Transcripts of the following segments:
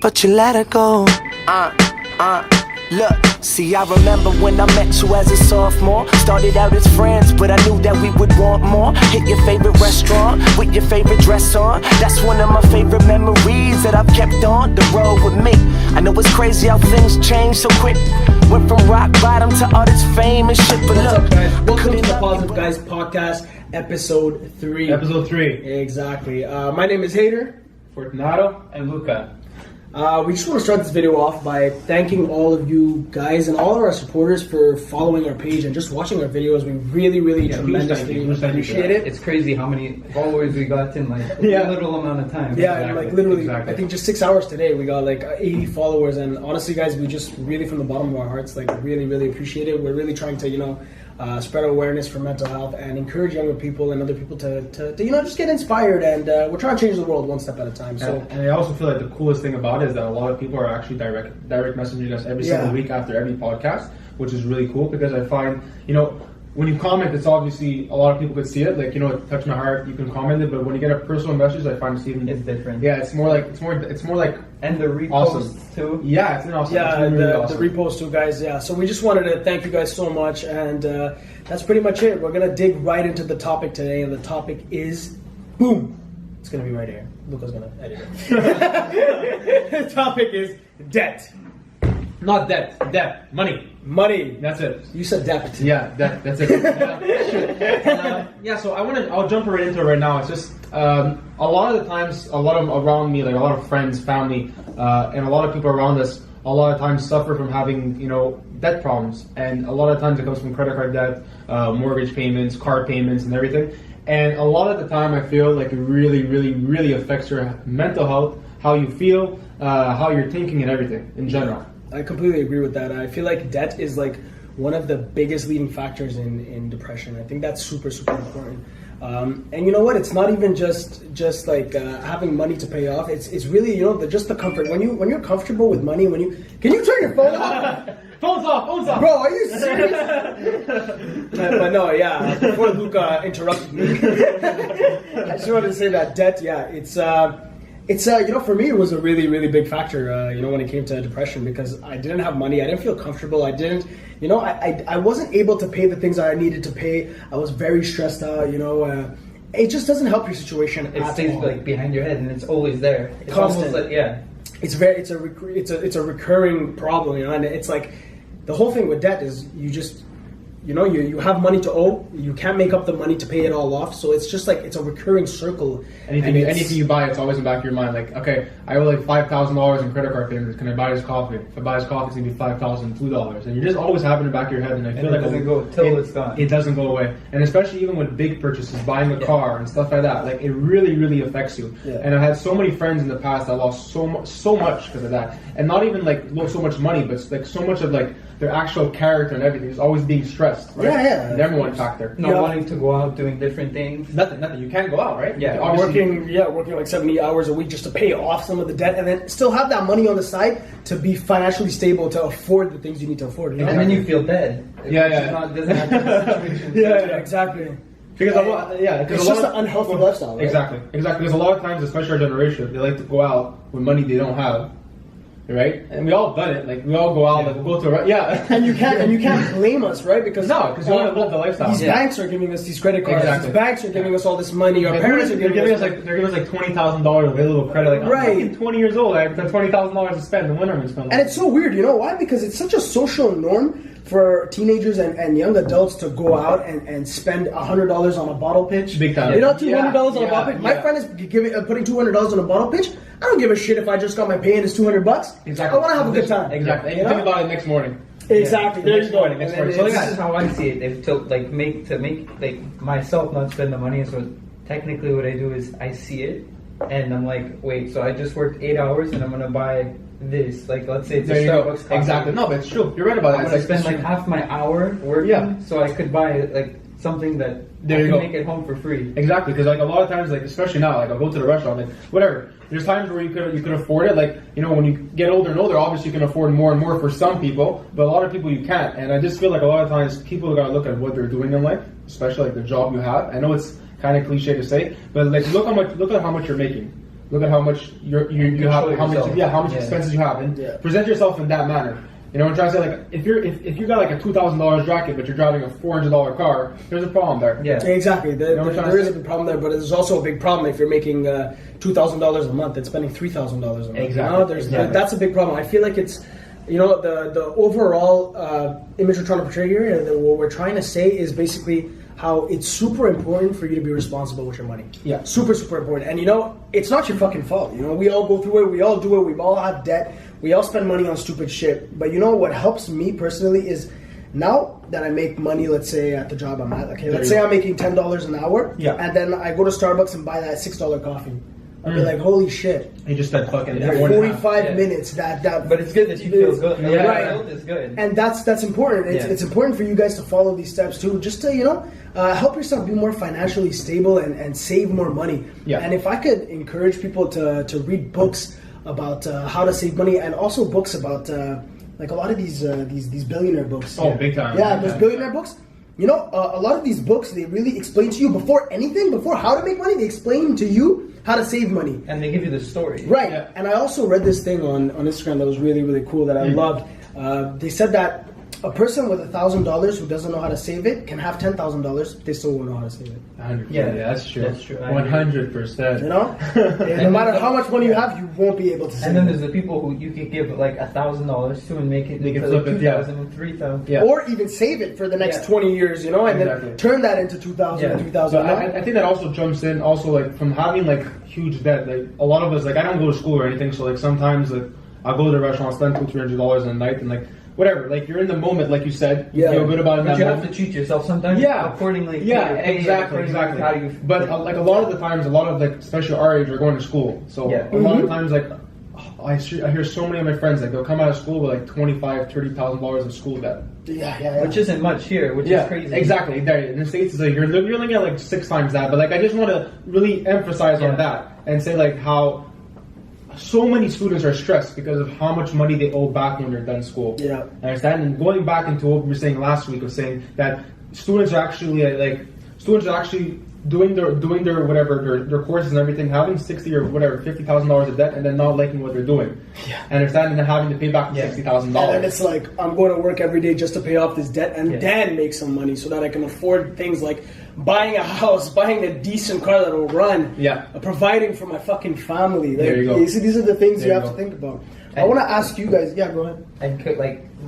but you let her go. Look, see, I remember when I met you as a sophomore. Started out as friends, but I knew that we would want more. Hit your favorite restaurant with your favorite dress on. That's one of my favorite memories that I've kept on the road with me. I know it's crazy how things change so quick. Went from rock bottom to all this fame and shit, but What's look, up, guys? Welcome to the Positive Guys Podcast, Episode 3. Episode 3. Exactly. My name is Hader. Fortunato and Luca. We just want to start this video off by thanking all of you guys and all of our supporters for following our page and just watching our videos. We really tremendously appreciate it. It's crazy how many followers we got in like a little amount of time. Yeah, Exactly. like literally, Exactly. I think just 6 hours today, we got like 80 followers. And honestly, guys, we just really, from the bottom of our hearts, like really appreciate it. We're really trying to, spread awareness for mental health and encourage younger people and other people to just get inspired. And we're trying to change the world one step at a time. So, And I also feel like the coolest thing about it is that a lot of people are actually direct messaging us every single week after every podcast, which is really cool because I find, when you comment, it's obviously a lot of people could see it. Like, it touched my heart, you can comment it, but when you get a personal message, I find it's different. Yeah, it's more like And the reposts awesome too. Yeah, it's awesome. yeah, it's really the awesome. repost too, guys. Yeah, so we just wanted to thank you guys so much, and that's pretty much it. We're gonna dig right into the topic today, and the topic is boom. It's gonna be right here. Luca's gonna edit it. The topic is debt. Not debt, money. Money. That's it. You said debt. Yeah, that's it. So I'll jump right into it right now. It's just a lot of the times, a lot of around me, like a lot of friends, family, and a lot of people around us, a lot of times suffer from having debt problems, and a lot of times it comes from credit card debt, mortgage payments, car payments, and everything. And a lot of the time, I feel like it really affects your mental health, how you feel, how you're thinking, and everything in general. I completely agree with that. I feel like debt is like one of the biggest leading factors in depression. I think that's super important. And you know what? It's not even just like having money to pay off. It's really just the comfort. When you're comfortable with money, can you turn your phone off? Phone's off. Bro, are you serious? but no, yeah. Before Luca interrupted me, I just wanted to say that debt. Yeah, it's for me it was a really big factor. When it came to depression, because I didn't have money, I didn't feel comfortable. I didn't, I wasn't able to pay the things that I needed to pay. I was very stressed out. It just doesn't help your situation. It stays like behind your head and it's always there. It's Constant. almost like It's a recurring problem, and it's like the whole thing with debt is you just you have money to owe, you can't make up the money to pay it all off, so it's just like it's a recurring circle. Anything you buy, it's always in the back of your mind. Like, okay, I owe like $5,000 in credit card payments. Can I buy this coffee? If I buy this coffee, it's gonna be $5,002, and you just always have it in the back of your head. And I feel it doesn't go till it's gone. It doesn't go away, and especially even with big purchases, buying a car and stuff like that. Like, it really affects you. Yeah. And I've had so many friends in the past that lost so much because of that, and not even like so much money, but like so much of like their actual character and everything is always being stressed. Right? Yeah. The number one factor. not wanting to go out doing different things. Nothing. You can't go out, right? Yeah. Working like 70 hours a week just to pay off some of the debt, and then still have that money on the side to be financially stable to afford the things you need to afford. And then you feel dead. Doesn't have the situation. Yeah, exactly. Because It's just an unhealthy lifestyle, right? Exactly. Because a lot of times, especially our generation, they like to go out with money they don't have, right? And we all done it. Like, we all go out, like, we'll go to And you can't blame us, right? Because you want to live the lifestyle. These banks are giving us these credit cards. Exactly. These banks are giving us all this money. Our parents are giving us they're giving us like $20,000 available credit. Like, Right. I'm fucking 20 years old. I have $20,000 to spend. The winter I'm spending. And it's so weird, you know why? Because it's such a social norm for teenagers and young adults to go out and spend $100 on a bottle pitch. Big time. $200 on a bottle pitch. My friend is putting $200 on a bottle pitch. I don't give a shit if I just got my pay and it's $200. Exactly. I want to have a good time. Exactly. And you think about it next morning. Exactly. There you go. Next And morning. then So this is how I see it. If to make like myself not spend the money. So technically, what I do is I see it, and I'm like, wait. So I just worked 8 hours, and I'm gonna buy this. Like, let's say it's a Starbucks coffee. Exactly. No, but it's true. You're right about I'm that. gonna spend like half my hour working, Yeah. so I could buy like something that There I you can go. make at home for free. Exactly, because like a lot of times, like especially now, like I'll go to the restaurant, like whatever. There's times where you could afford it, like when you get older and older, obviously you can afford more and more for some people, but a lot of people you can't. And I just feel like a lot of times people gotta look at what they're doing in life, especially like the job you have. I know it's kind of cliche to say, but like look at how much you're making. Look at how much you have, how much expenses you have, and present yourself in that manner. You know what I'm trying to say? Like, if you got like a $2,000 jacket, but you're driving a $400 car, there's a problem there. Yeah, exactly. There is a big problem there, but there's also a big problem if you're making $2,000 a month and spending $3,000 a month. Exactly. That's a big problem. I feel like it's, you know, the overall image we're trying to portray here, and what we're trying to say is basically how it's super important for you to be responsible with your money. Yeah. Super, super important. And you know, it's not your fucking fault. You know, we all go through it, we all do it, we all have debt, we all spend money on stupid shit. But you know what helps me personally is now that I make money, let's say at the job I'm at, okay, let's say I'm making $10 an hour, and then I go to Starbucks and buy that $6 coffee. I'd be like, holy shit. You just spent fucking 45 minutes that but it's good that you feel good. Yeah, right. It's good. And that's important. It's important for you guys to follow these steps too, just to, you know, help yourself be more financially stable and save more money. Yeah. And if I could encourage people to read books about how to save money, and also books about like a lot of these billionaire books. Oh, big time. Yeah, those billionaire books. You know, a lot of these books, they really explain to you before how to make money, they explain to you how to save money. And they give you the story. Right. Yeah. And I also read this thing on Instagram that was really, really cool that I loved. They said that a person with $1,000 who doesn't know how to save it can have $10,000, they still won't know how to save it. 100%. Yeah, that's true. That's true. 100%. You know? No matter how much money you have, you won't be able to save it. And then there's the people who you could give like $1,000 to and make it They can like flip it, 2,000 and 3,000. Yeah. Or even save it for the next 20 years, you know, and then turn that into 2,000 and 3,000. So I think that also jumps in also like from having like huge debt. Like a lot of us, like I don't go to school or anything, so like sometimes like I'll go to the restaurant, spend $200-$300 a night, and like whatever, like you're in the moment, like you said, you feel good about it. But you have to treat yourself sometimes. Accordingly. Yeah, exactly. How you but like a lot of the times, a lot of like especially our age, are going to school. So a lot of times, like I hear so many of my friends like they'll come out of school with like $25,000-$30,000 of school debt. Yeah. Which isn't much here, which is crazy. Exactly. There in the States, it's like you're looking at like 6 times that. But like I just want to really emphasize on that and say like how so many students are stressed because of how much money they owe back when they're done school. Yeah. I understand. And going back into what we were saying last week of saying that students are actually doing their whatever their courses and everything, having $60,000 or whatever $50,000 of debt, and then not liking what they're doing. Yeah. And understand, and then having to pay back $60,000. And then it's like I'm going to work every day just to pay off this debt and then make some money so that I can afford things like buying a house, buying a decent car that will run, providing for my fucking family. Like, there you go. You see, these are the things you have to think about. I want to ask you guys. Yeah, go ahead. And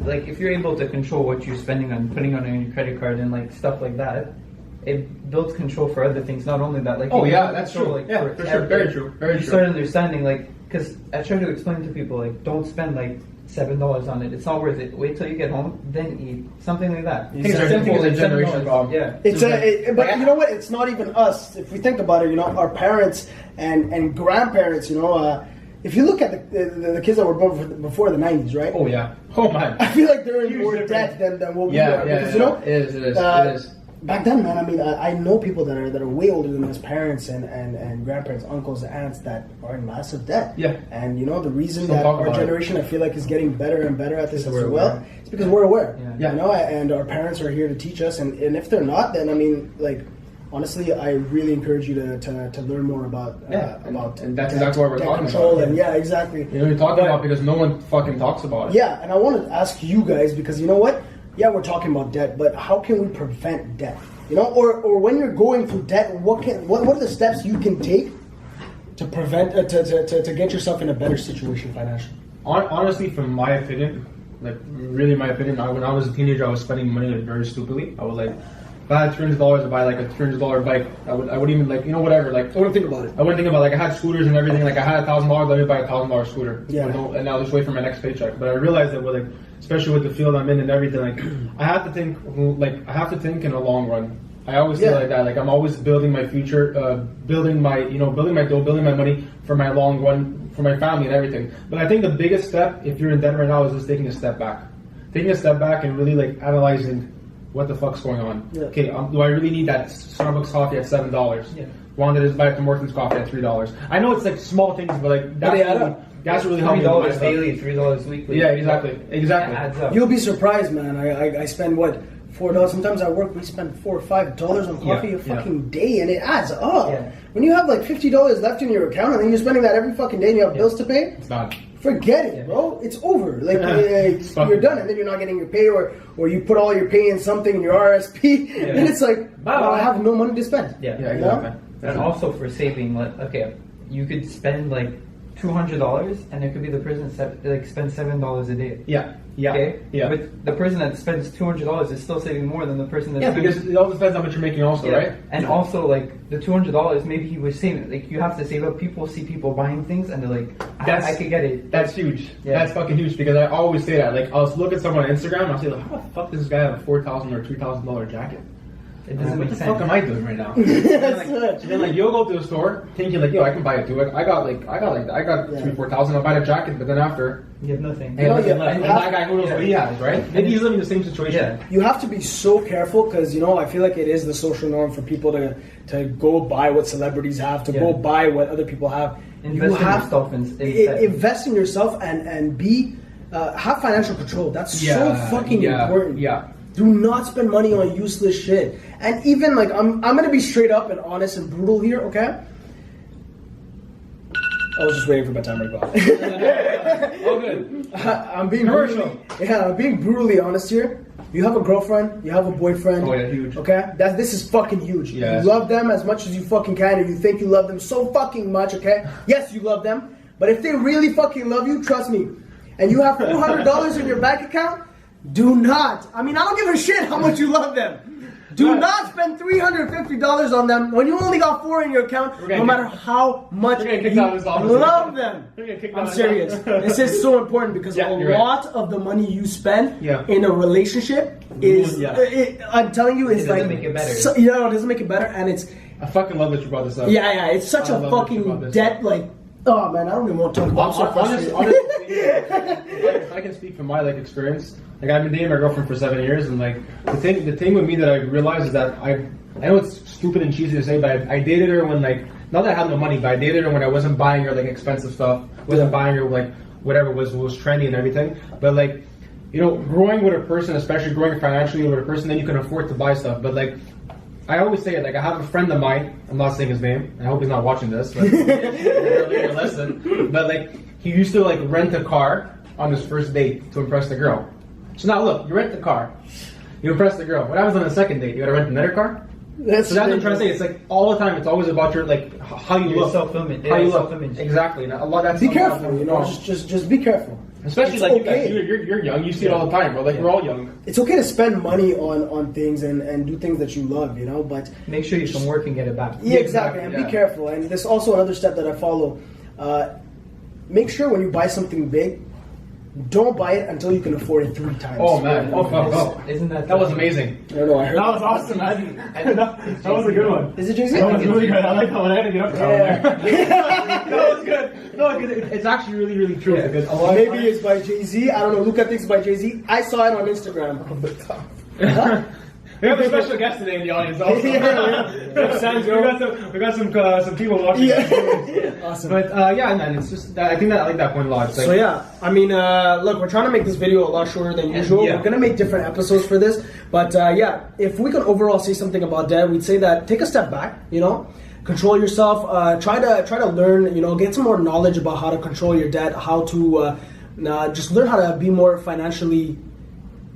like if you're able to control what you're spending on, putting on your credit card and like stuff like that, it builds control for other things. Not only that, like that's true. Like, for sure, very true. Very true. You start understanding, like, because I try to explain to people, like, don't spend like $7 on it. It's not worth it. Wait till you get home, then eat something like that. Things are simple. It's a generation problem. Yeah, but you know what? It's not even us. If we think about it, you know, our parents and grandparents, you know. If you look at the kids that were born before the 90s, right? Oh yeah. Oh man. I feel like they're in more debt than what we are. Because, you know, it is. Back then, man, I mean, I know people that are way older than us, parents and grandparents, uncles, aunts that are in massive debt. Yeah. And you know, the reason that our generation, I feel like, is getting better and better at this as well, is because we're aware. Yeah. You know, and our parents are here to teach us, and if they're not, then I mean, like, honestly, I really encourage you to learn more about and that's exactly what we're talking control about. And exactly. You know, you're talking about because no one fucking talks about it. Yeah, and I want to ask you guys because you know what? Yeah, we're talking about debt, but how can we prevent debt? You know, or when you're going through debt, what are the steps you can take to prevent to get yourself in a better situation financially? Honestly, from my opinion, like really my opinion, when I was a teenager, I was spending money like very stupidly. I was like, if I had $300 to buy like a $300 bike, I wouldn't even like, you know, whatever. Like I wouldn't think about it. I wouldn't think about it. Like I had scooters and everything. Like I had $1,000, let me buy a $1,000 scooter. Yeah. And I'll just wait for my next paycheck. But I realized that with like, especially with the field I'm in and everything, like I have to think in the long run. I always feel like that. Like I'm always building my future, building my dough, building my money for my long run, for my family and everything. But I think the biggest step, if you're in debt right now, is just taking a step back. Taking a step back and really like analyzing what the fuck's going on. Yeah. Okay, do I really need that Starbucks coffee at $7? Yeah. Why don't I just buy Tim Hortons coffee at $3? I know it's like small things, but like that's really helping. $3 daily, $3 weekly. Yeah, exactly. It adds up. You'll be surprised, man. I spend what $4. Sometimes at work we spend $4 or $5 on coffee a fucking day, and it adds up. Yeah. When you have like $50 left in your account, and then you're spending that every fucking day, and you have bills to pay. It's not. Forget it, bro. It's over. Like you're done, and then you're not getting your pay, or you put all your pay in something in your RSP, and it's like, wow, I have no money to spend. Yeah, exactly. And also for saving, like, okay, you could spend like $200, and there could be the person that spends $7 a day. Yeah. Okay? Yeah. But the person that spends $200 is still saving more than the person that because it all depends on what you're making also, right? And also, like, the $200, maybe he was saving. Like, you have to save up. People see people buying things, and they're like, I could get it. That's huge. Yeah. That's fucking huge, because I always say that. Like, I'll look at someone on Instagram, and I'll say, like, how the fuck does this guy have a $4,000 or $3,000 jacket? It doesn't make What the sense. fuck am I doing right now? Then like you'll go to the store thinking like, yo, I can buy it too. Like, I got 3,000-4,000. I'll buy the jacket, but then after, You have nothing. and that guy, who knows what he has, right? Maybe he's living the same situation. Yeah. You have to be so careful, because I feel like it is the social norm for people to go buy what celebrities have, to go buy what other people have. Invest in yourself invest in yourself and be have financial control. That's so fucking important. Yeah. Do not spend money on useless shit. And even like I'm gonna be straight up and honest and brutal here, okay? I was just waiting for my timer to go off. Oh, good. I'm being Commercial. I'm being brutally honest here. You have a girlfriend, you have a boyfriend. Oh yeah, huge. Okay? This is fucking huge. Yes. You love them as much as you fucking can, and you think you love them so fucking much, okay? Yes, you love them. But if they really fucking love you, trust me, and you have $400 in your bank account, do not. I mean, I don't give a shit how much you love them. Do not spend $350 on them when you only got $4 in your account, no matter how much you love them. I'm serious. This is so important, because a lot of the money you spend in a relationship is, I'm telling you, it's it doesn't make it better. it doesn't make it better, and it's. I fucking love that you brought this up. Yeah, it's such a fucking debt, like. Oh man, I don't even want to talk about it. Honestly, if I can speak from my experience. Like, I've been dating my girlfriend for 7 years, and the thing with me that I realized is that I know it's stupid and cheesy to say, but I dated her when not that I had no money, but I dated her when I wasn't buying her expensive stuff, wasn't buying her whatever was trendy and everything. But growing with a person, especially growing financially with a person, then you can afford to buy stuff. But I always say it, I have a friend of mine, I'm not saying his name, I hope he's not watching this, but listen. But he used to rent a car on his first date to impress the girl. So now look, you rent the car, you impress the girl. What happens on the second date? You gotta rent another car? So that's what I'm trying to say. It's all the time. It's always about your how you look, self-image. How you look. Exactly. Now, a lot. That's be careful. Just be careful. Especially you guys. You're young. You see it all the time, bro. We're all young. It's okay to spend money on things and do things that you love, but make sure you can work and get it back. Yeah, exactly. And be careful. And there's also another step that I follow. Make sure when you buy something big, don't buy it until you can afford it 3 times. Oh man! Oh. Isn't that was amazing? I don't know. I heard that was awesome. That was a good one. Is it Jay-Z? That was really good. I like that one. I had to get up there. That was good. No, because it's actually really, really true. Yeah. Because a lot Maybe it's by Jay-Z. I don't know. Luca thinks it's by Jay-Z. I saw it on Instagram. We have a special guest today in the audience also. We got some people watching. Yeah. Awesome. But man, it's just I think that I like that point a lot. So I mean, look, we're trying to make this video a lot shorter than usual. Yeah. We're gonna make different episodes for this, but if we could overall say something about debt, we'd say that take a step back. Control yourself. Try to learn. Get some more knowledge about how to control your debt, how to just learn how to be more financially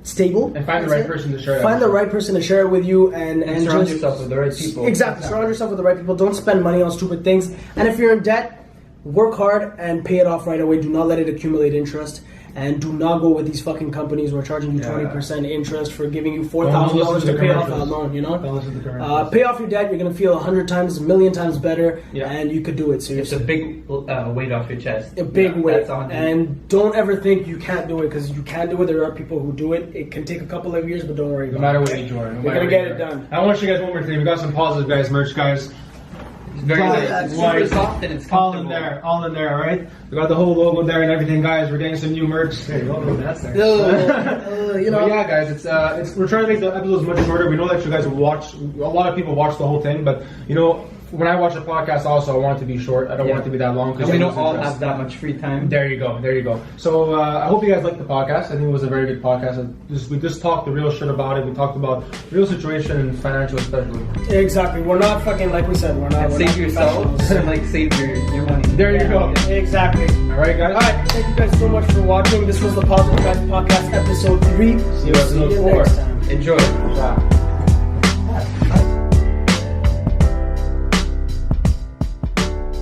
stable, and find the right person to share it. Find the right person to share it with you, and surround yourself with the right people. Exactly, surround yourself with the right people. Don't spend money on stupid things. And if you're in debt, work hard and pay it off right away. Do not let it accumulate interest, and do not go with these fucking companies who are charging you 20% interest for giving you $4,000 to pay off that loan. Don't listen to the commercials. Pay off your debt. You're gonna feel 100 times, a million times better, and you could do it. Seriously, it's a big weight off your chest. A big weight, and don't ever think you can't do it, because you can do it. There are people who do it. It can take a couple of years, but don't worry. No matter what age you are, you're gonna get it done. I want to show you guys one more thing. We got some positive guys merch, guys. It's super soft and it's all in there, all right? We got the whole logo there and everything, guys. We're getting some new merch. Hey, that's there. Yeah, guys, it's we're trying to make the episodes much shorter. We know that you guys watch, a lot of people watch the whole thing, but when I watch a podcast, also I want it to be short. I don't want it to be that long. And we don't all have that much free time. There you go. There you go. So I hope you guys liked the podcast. I think it was a very good podcast. We just talked the real shit about it. We talked about real situation and financial, especially. Exactly. We're not fucking, like we said, we're not. And save yourselves and like save your money. There you go. Exactly. All right, guys. All right. Thank you guys so much for watching. This was the Positive Guys Podcast, episode 3. See you episode 4. Next time. Enjoy. Yeah.